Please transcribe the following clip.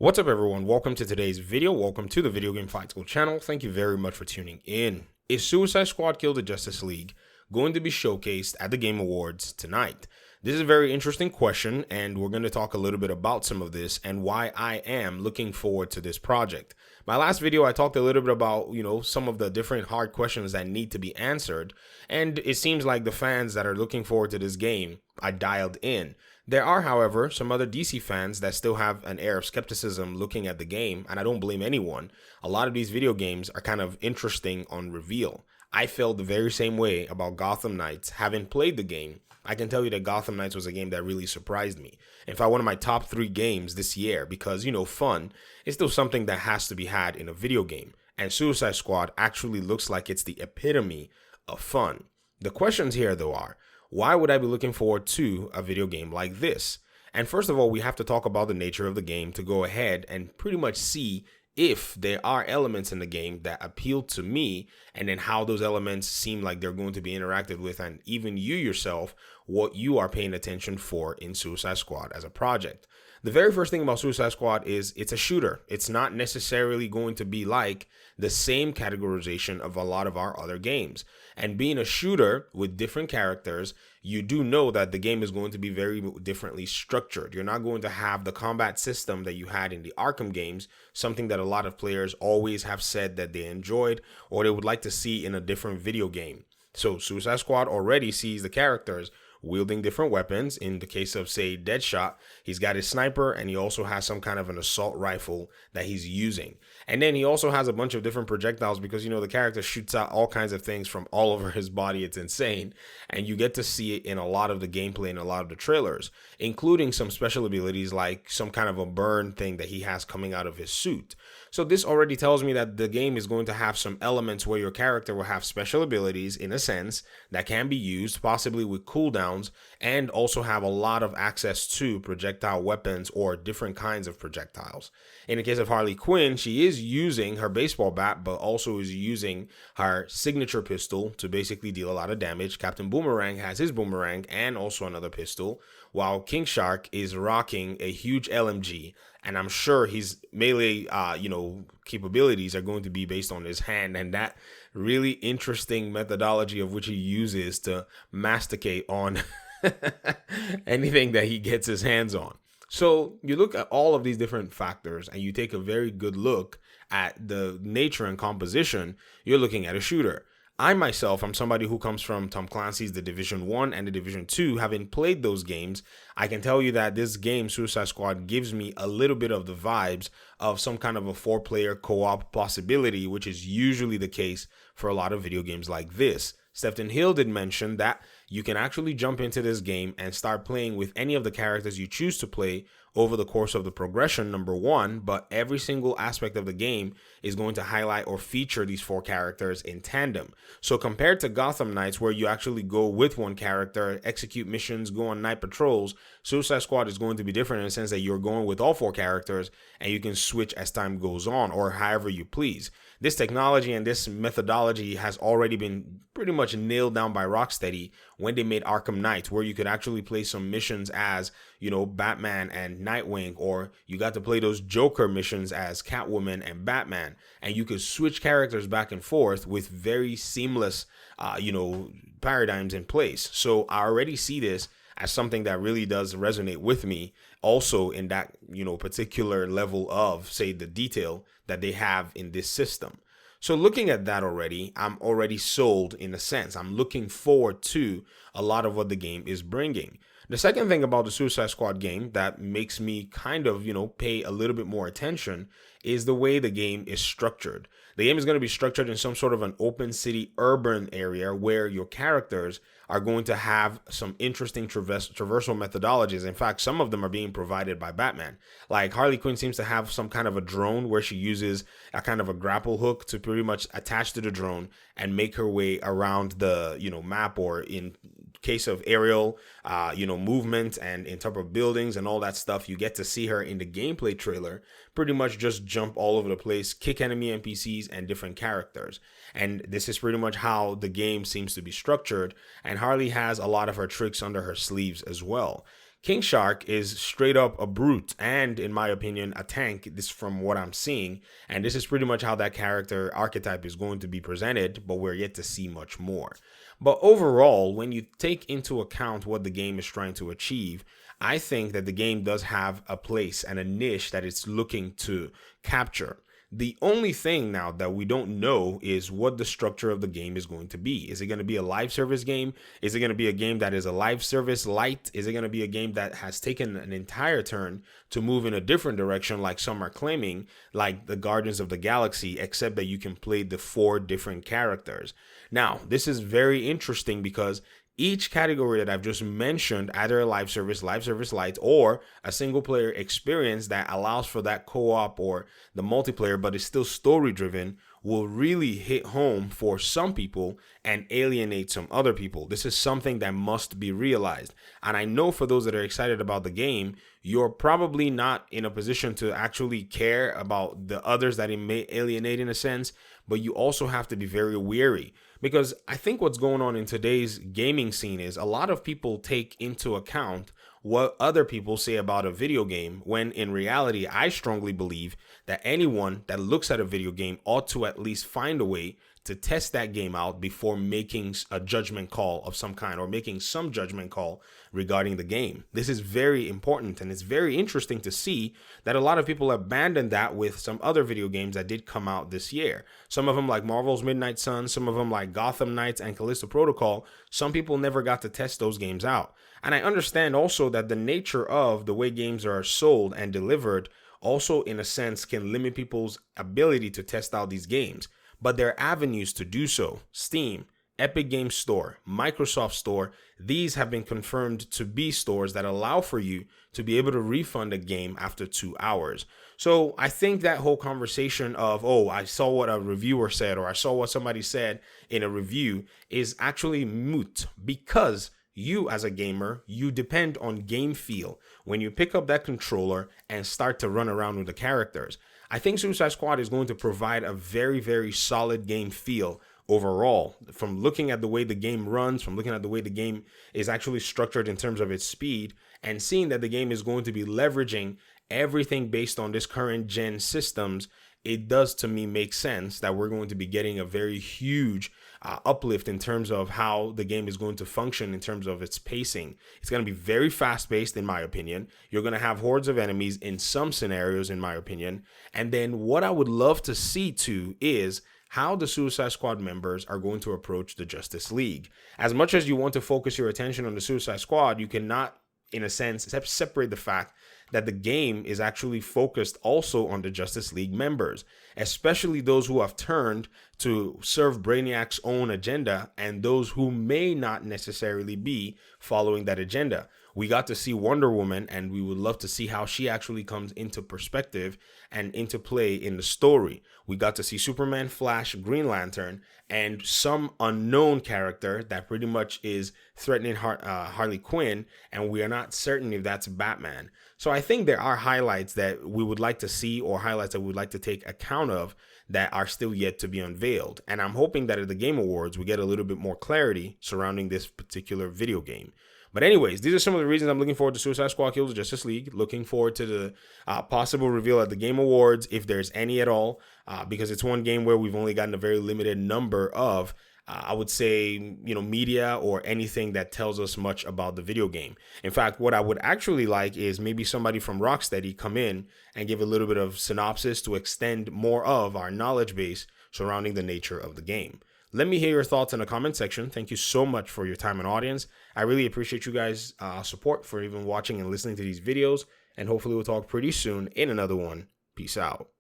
What's up everyone, welcome to today's video, welcome to the Video Game Fight School channel. Thank you very much for tuning in. Is Suicide Squad Kill the Justice League going to be showcased at the Game Awards tonight? This is a very interesting question, and we're going to talk a little bit about some of this and why I am looking forward to this project. My last video, I talked a little bit about, some of the different hard questions that need to be answered, and it seems like the fans that are looking forward to this game are dialed in. There are, however, some other DC fans that still have an air of skepticism looking at the game, and I don't blame anyone. A lot of these video games are kind of interesting on reveal. I felt the very same way about Gotham Knights. Having played the game, I can tell you that Gotham Knights was a game that really surprised me. In fact, one of my top 3 games this year because, fun is still something that has to be had in a video game. And Suicide Squad actually looks like it's the epitome of fun. The questions here, though, are, why would I be looking forward to a video game like this? And first of all, we have to talk about the nature of the game to go ahead and pretty much see if there are elements in the game that appeal to me, and then how those elements seem like they're going to be interacted with, and even you yourself, what you are paying attention for in Suicide Squad as a project. The very first thing about Suicide Squad is it's a shooter. It's not necessarily going to be like the same categorization of a lot of our other games. And being a shooter with different characters, you do know that the game is going to be very differently structured. You're not going to have the combat system that you had in the Arkham games, something that a lot of players always have said that they enjoyed or they would like to see in a different video game. So Suicide Squad already sees the characters wielding different weapons. In the case of, say, Deadshot, he's got his sniper, and he also has some kind of an assault rifle that he's using. And then he also has a bunch of different projectiles because, the character shoots out all kinds of things from all over his body. It's insane. And you get to see it in a lot of the gameplay and a lot of the trailers, including some special abilities like some kind of a burn thing that he has coming out of his suit. So this already tells me that the game is going to have some elements where your character will have special abilities, in a sense, that can be used, possibly with cooldowns, and also have a lot of access to projectile weapons or different kinds of projectiles. In the case of Harley Quinn, she is using her baseball bat, but also is using her signature pistol to basically deal a lot of damage. Captain Boomerang has his boomerang and also another pistol, while King Shark is rocking a huge LMG. And I'm sure his melee, capabilities are going to be based on his hand, and that really interesting methodology of which he uses to masticate on anything that he gets his hands on. So you look at all of these different factors and you take a very good look at the nature and composition, you're looking at a shooter. I myself am somebody who comes from Tom Clancy's The Division 1 and The Division 2. Having played those games, I can tell you that this game, Suicide Squad, gives me a little bit of the vibes of some kind of a 4-player co-op possibility, which is usually the case for a lot of video games like this. Stephen Hill did mention that you can actually jump into this game and start playing with any of the characters you choose to play over the course of the progression, number one, but every single aspect of the game is going to highlight or feature these 4 characters in tandem. So compared to Gotham Knights, where you actually go with one character, execute missions, go on night patrols, Suicide Squad is going to be different in the sense that you're going with all 4 characters and you can switch as time goes on or however you please. This technology and this methodology has already been pretty much nailed down by Rocksteady when they made Arkham Knight, where you could actually play some missions as, Batman and Nightwing, or you got to play those Joker missions as Catwoman and Batman, and you could switch characters back and forth with very seamless, paradigms in place. So I already see this as something that really does resonate with me also in that, particular level of, say, the detail that they have in this system. So looking at that already, I'm already sold in a sense. I'm looking forward to a lot of what the game is bringing. The second thing about the Suicide Squad game that makes me kind of, pay a little bit more attention is the way the game is structured. The game is going to be structured in some sort of an open city urban area where your characters are going to have some interesting traversal methodologies. In fact, some of them are being provided by Batman. Like Harley Quinn seems to have some kind of a drone where she uses a kind of a grapple hook to pretty much attach to the drone and make her way around the, map, or in case of aerial, movement and in type of buildings and all that stuff, you get to see her in the gameplay trailer pretty much just jump all over the place, kick enemy NPCs and different characters. And this is pretty much how the game seems to be structured. And Harley has a lot of her tricks under her sleeves as well. King Shark is straight up a brute and, in my opinion, a tank, this from what I'm seeing. And this is pretty much how that character archetype is going to be presented, but we're yet to see much more. But overall, when you take into account what the game is trying to achieve, I think that the game does have a place and a niche that it's looking to capture. The only thing now that we don't know is what the structure of the game is going to be. Is it going to be a live service game? Is it going to be a game that is a live service light? Is it going to be a game that has taken an entire turn to move in a different direction, like some are claiming, like the Guardians of the Galaxy, except that you can play the 4 different characters? Now, this is very interesting because each category that I've just mentioned, either a live service light, or a single player experience that allows for that co-op or the multiplayer, but is still story driven, will really hit home for some people and alienate some other people. This is something that must be realized. And I know for those that are excited about the game, you're probably not in a position to actually care about the others that it may alienate in a sense, but you also have to be very wary. Because I think what's going on in today's gaming scene is a lot of people take into account what other people say about a video game, when in reality, I strongly believe that anyone that looks at a video game ought to at least find a way to test that game out before making a judgment call of some kind, or making some judgment call regarding the game. This is very important, and it's very interesting to see that a lot of people abandoned that with some other video games that did come out this year. Some of them like Marvel's Midnight Suns, some of them like Gotham Knights and Callisto Protocol. Some people never got to test those games out. And I understand also that the nature of the way games are sold and delivered also, in a sense, can limit people's ability to test out these games. But there are avenues to do so. Steam, Epic Games Store, Microsoft Store, these have been confirmed to be stores that allow for you to be able to refund a game after 2 hours. So I think that whole conversation of, oh, I saw what a reviewer said, or I saw what somebody said in a review, is actually moot, because you as a gamer, you depend on game feel when you pick up that controller and start to run around with the characters. I think Suicide Squad is going to provide a very, very solid game feel overall, from looking at the way the game runs, from looking at the way the game is actually structured in terms of its speed, and seeing that the game is going to be leveraging everything based on this current gen systems. It does to me make sense that we're going to be getting a very huge uplift in terms of how the game is going to function in terms of its pacing. It's going to be very fast paced, in my opinion. You're going to have hordes of enemies in some scenarios, in my opinion. And then what I would love to see too is how the Suicide Squad members are going to approach the Justice League. As much as you want to focus your attention on the Suicide Squad, you cannot, in a sense, separate the fact that the game is actually focused also on the Justice League members, especially those who have turned to serve Brainiac's own agenda and those who may not necessarily be following that agenda. We got to see Wonder Woman, and we would love to see how she actually comes into perspective and into play in the story. We got to see Superman, Flash, Green Lantern, and some unknown character that pretty much is threatening Harley Quinn, and we are not certain if that's Batman. So I think there are highlights that we would like to see, or highlights that we would like to take account of, that are still yet to be unveiled. And I'm hoping that at the Game Awards, we get a little bit more clarity surrounding this particular video game. But anyways, these are some of the reasons I'm looking forward to Suicide Squad Kills the Justice League. Looking forward to the possible reveal at the Game Awards, if there's any at all, because it's one game where we've only gotten a very limited number of, I would say, media or anything that tells us much about the video game. In fact, what I would actually like is maybe somebody from Rocksteady come in and give a little bit of synopsis to extend more of our knowledge base surrounding the nature of the game. Let me hear your thoughts in the comment section. Thank you so much for your time and audience. I really appreciate you guys' support for even watching and listening to these videos. And hopefully we'll talk pretty soon in another one. Peace out.